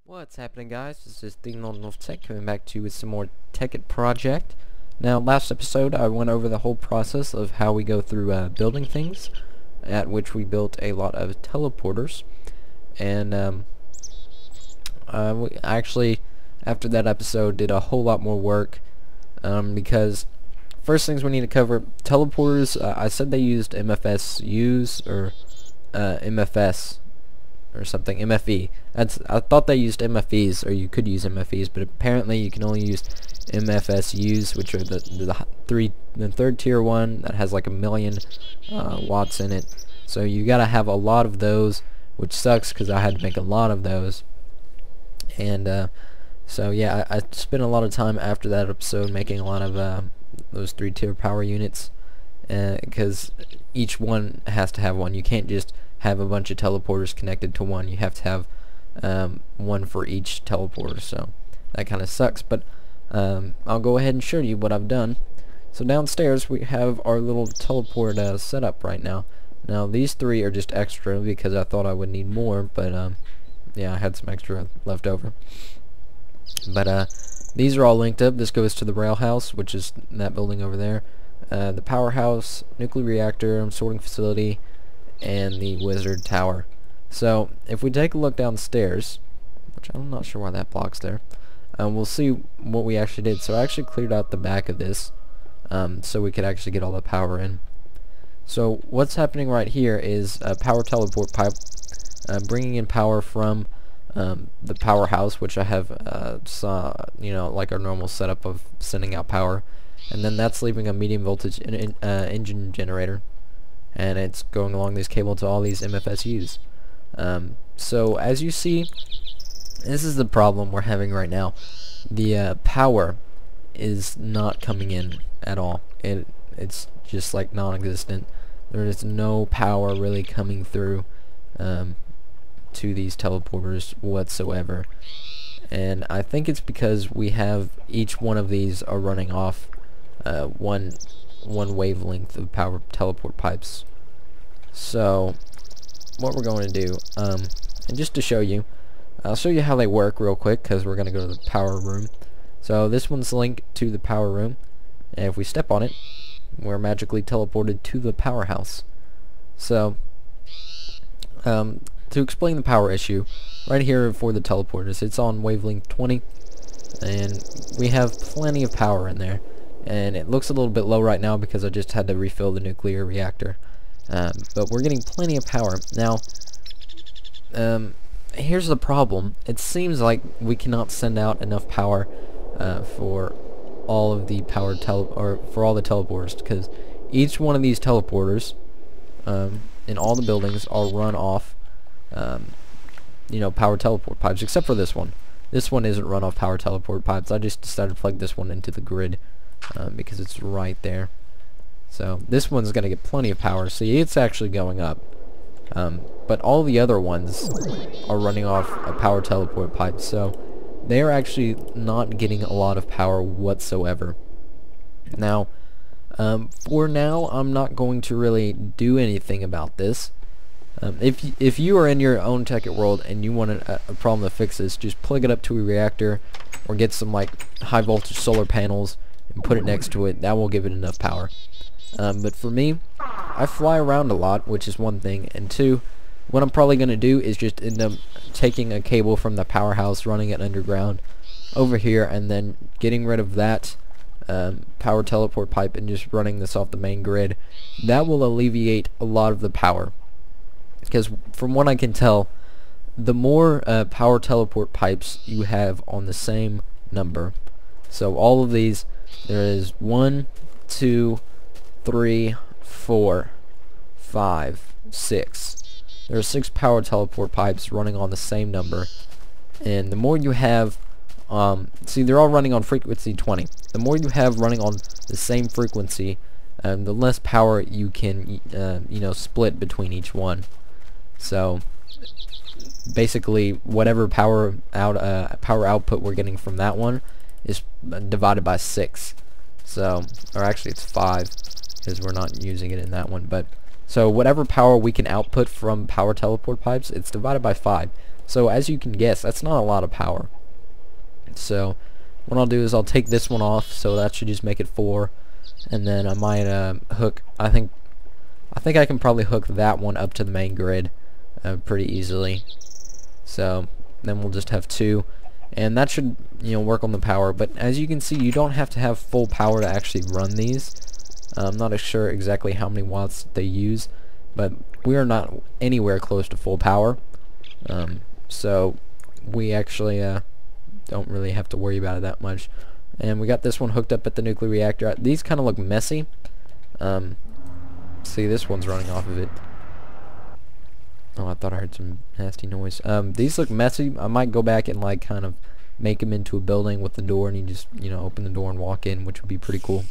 What's happening, guys? This is TheLonewolftech coming back to you with some more Tekkit project. Now, last episode I went over the whole process of how we go through building things, at which we built a lot of teleporters. And we actually, after that episode, did a whole lot more work because first things we need to cover, teleporters, I said they used MFSUs or MFS or something, MFE. I thought they used MFEs, or you could use MFEs, but apparently you can only use MFSUs, which are the third tier one that has like 1,000,000 watts in it. So you gotta have a lot of those, which sucks because I had to make a lot of those. And so yeah, I spent a lot of time after that episode making a lot of those 3-tier power units, because each one has to have one. You can't just have a bunch of teleporters connected to one. You have to have one for each teleporter, so that kind of sucks, but I'll go ahead and show you what I've done. So downstairs we have our little teleport setup right now. Now these 3 are just extra because I thought I would need more, but yeah, I had some extra left over. But these are all linked up. This goes to the rail house, which is that building over there, the powerhouse, nuclear reactor, sorting facility, and the wizard tower. So if we take a look downstairs, which I'm not sure why that block's there, we'll see what we actually did. So I actually cleared out the back of this so we could actually get all the power in. So what's happening right here is a power teleport pipe bringing in power from the powerhouse, which I have like our normal setup of sending out power, and then that's leaving a medium voltage engine generator, and it's going along this cable to all these MFSUs. So as you see, this is the problem we're having right now. The power is not coming in at all. It's just like non-existent. There is no power really coming through to these teleporters whatsoever, and I think it's because we have each one of these are running off one wavelength of power teleport pipes. So what we're going to do, and just to show you, I'll show you how they work real quick, because we're going to go to the power room. So this one's linked to the power room, and if we step on it, we're magically teleported to the powerhouse. So to explain the power issue, right here for the teleporters, it's on wavelength 20, and we have plenty of power in there, and it looks a little bit low right now because I just had to refill the nuclear reactor, but we're getting plenty of power. Now here's the problem. It seems like we cannot send out enough power for all of the for all the teleporters, because each one of these teleporters in all the buildings are run off power teleport pipes, except for this one. This one isn't run off power teleport pipes. I just decided to plug this one into the grid because it's right there. So this one's going to get plenty of power. See, it's actually going up. But all the other ones are running off a power teleport pipe, so they're actually not getting a lot of power whatsoever. Now, for now, I'm not going to really do anything about this. If you are in your own Tekkit world and you want a problem to fix this, just plug it up to a reactor or get some like high voltage solar panels and put it next to it. That will give it enough power. But for me, I fly around a lot, which is one thing, and two, what I'm probably going to do is just end up taking a cable from the powerhouse, running it underground over here, and then getting rid of that power teleport pipe and just running this off the main grid. That will alleviate a lot of the power, because from what I can tell, the more power teleport pipes you have on the same number, so all of these, there is 1, 2, 3, 4, 5, 6. There are 6 power teleport pipes running on the same number, and the more you have, see, they're all running on frequency 20. The more you have running on the same frequency, the less power you can split between each one. So basically, whatever power output we're getting from that one is divided by 6. So, or actually it's 5, because we're not using it in that one. But so whatever power we can output from power teleport pipes, it's divided by 5. So as you can guess, that's not a lot of power. So what I'll do is I'll take this one off, so that should just make it 4, and then I might hook, I think I can probably hook that one up to the main grid pretty easily. So then we'll just have 2, and that should, you know, work on the power. But as you can see, you don't have to have full power to actually run these. I'm not sure exactly how many watts they use, but we are not anywhere close to full power. So we actually don't really have to worry about it that much. And we got this one hooked up at the nuclear reactor. These kind of look messy. See, this one's running off of it. Oh, I thought I heard some nasty noise. These look messy. I might go back and like kind of make them into a building with the door, and you just, you know, open the door and walk in, which would be pretty cool.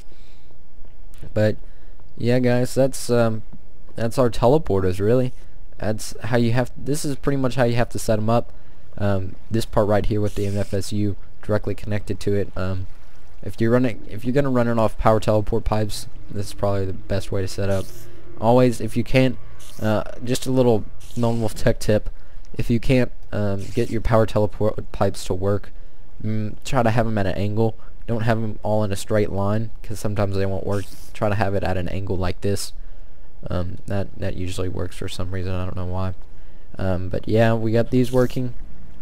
But yeah, guys, that's our teleporters. Really, that's how you have. This is pretty much how you have to set them up. This part right here with the MFSU directly connected to it. If you're gonna run it off power teleport pipes, this is probably the best way to set up. Always, if you can't, just a little TheLonewolftech tip: if you can't get your power teleport pipes to work, try to have them at an angle. Don't have them all in a straight line, because sometimes they won't work. Try to have it at an angle like this. That usually works for some reason. I don't know why. But yeah, we got these working.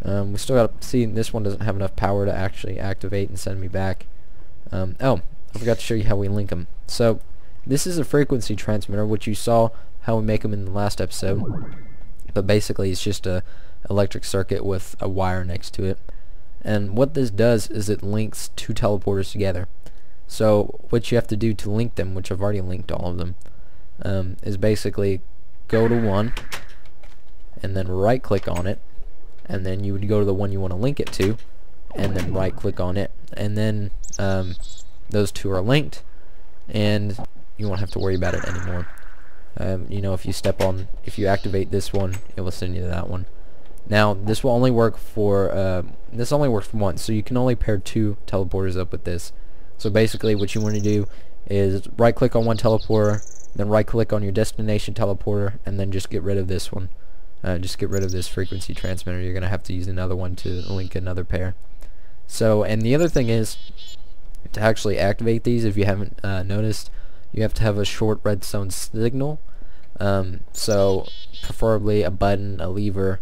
We still got to see, this one doesn't have enough power to actually activate and send me back. Oh, I forgot to show you how we link them. So this is a frequency transmitter, which you saw how we make them in the last episode. But basically it's just a electric circuit with a wire next to it. And what this does is it links 2 teleporters together. So what you have to do to link them, which I've already linked all of them, is basically go to one and then right click on it, and then you would go to the one you want to link it to, and then right click on it, and then those 2 are linked, and you won't have to worry about it anymore. You know, if you activate this one, it will send you to that one. Now this will only work for this only works for once, so you can only pair 2 teleporters up with this. So basically what you want to do is right click on one teleporter, then right click on your destination teleporter, and then just get rid of this one. Just get rid of this frequency transmitter. You're gonna have to use another one to link another pair. So, and the other thing is, to actually activate these, if you haven't noticed, you have to have a short redstone signal. So preferably a button, a lever,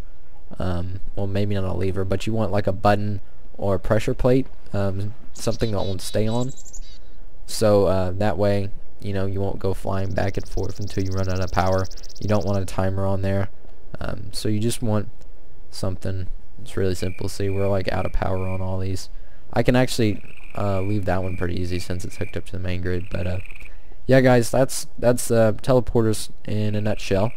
well, maybe not a lever, but you want like a button or a pressure plate, something that won't stay on. So that way, you know, you won't go flying back and forth until you run out of power. You don't want a timer on there. So you just want something. It's really simple. See, we're like out of power on all these. I can actually leave that one pretty easy since it's hooked up to the main grid. But yeah, guys, that's teleporters in a nutshell.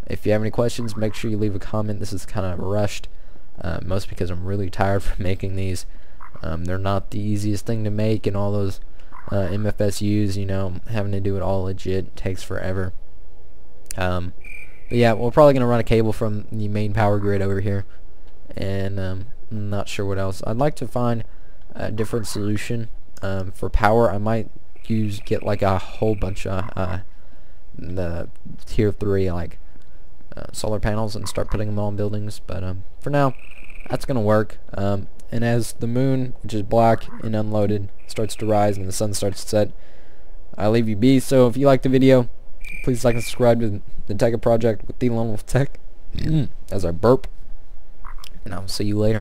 If you have any questions, make sure you leave a comment. This is kind of rushed, most because I'm really tired from making these. They're not the easiest thing to make, and all those MFSUs, you know, having to do it all legit takes forever. But yeah, we're probably going to run a cable from the main power grid over here, and I'm not sure what else. I'd like to find a different solution for power. I might get like a whole bunch of the tier 3 like solar panels and start putting them on buildings, but for now that's gonna work. And as the moon, which is black and unloaded, starts to rise and the sun starts to set, I leave you be. So if you liked the video, please like and subscribe to the Tekkit project with TheLonewolftech as I burp, and I'll see you later.